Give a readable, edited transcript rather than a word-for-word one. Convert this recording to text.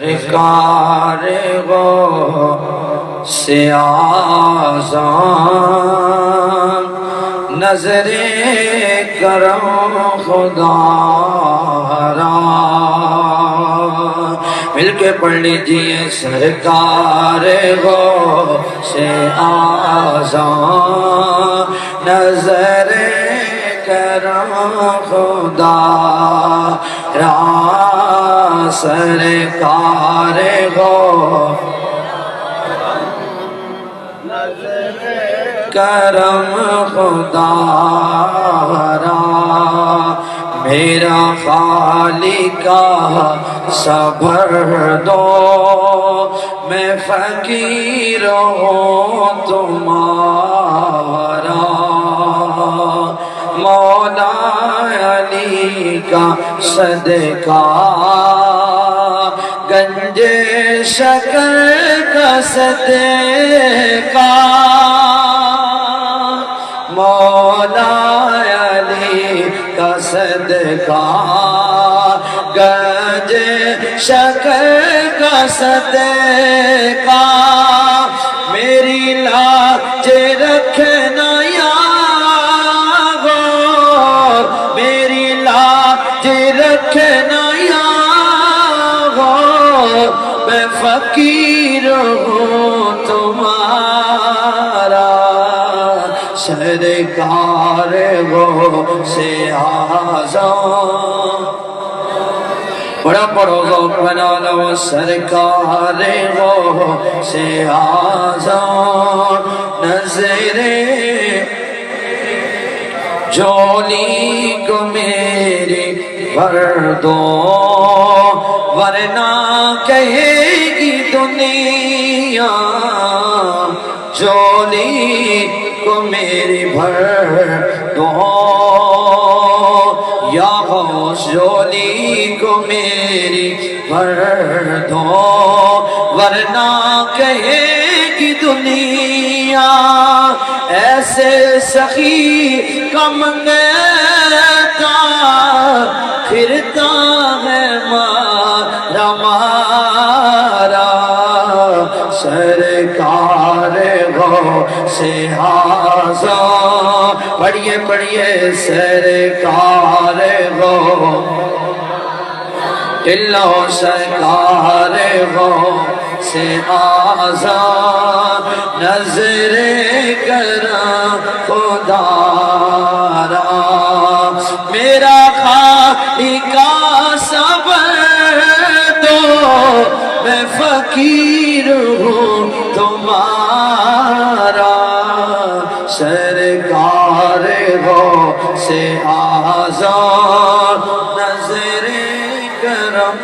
سرکار سے اعظم نظر کرم خدارا مل کے پڑھ لیجئے سرکار سے اعظم نظر کرم خدارا سرکار کرم خدارا میرا خالق صبر دو میں فقیر ہوں تمہارا مولا علی کا صدقہ گنج شکر کا صدقہ مولا علی کا صدقہ گنج شکر کا صدقہ میری لاج رکھنا یا غور میری لاج رکھنا یا غور میں فقیر ہوں تمہارا سرکار سے اعظم بڑا پڑھو ذوق بنا لو سرکار سے اعظم نظر جھولی کو میری بھر دو ورنہ کہے گی دنیا جھولی کو میری بھر دو یا غوث جھولی کو میری بھر دو ورنہ کہے گی دنیا ایسے سخی کا منگتا پھرتا ہے مارا مارا سرکار سے اعظم پڑھیے پڑھیے سرکار دلو سرکار سے اعظم نظر کرم خدارا میرا خالق صبر دو میں فقیر ہوں تمہارا سرکار سے اعظم نظر کرم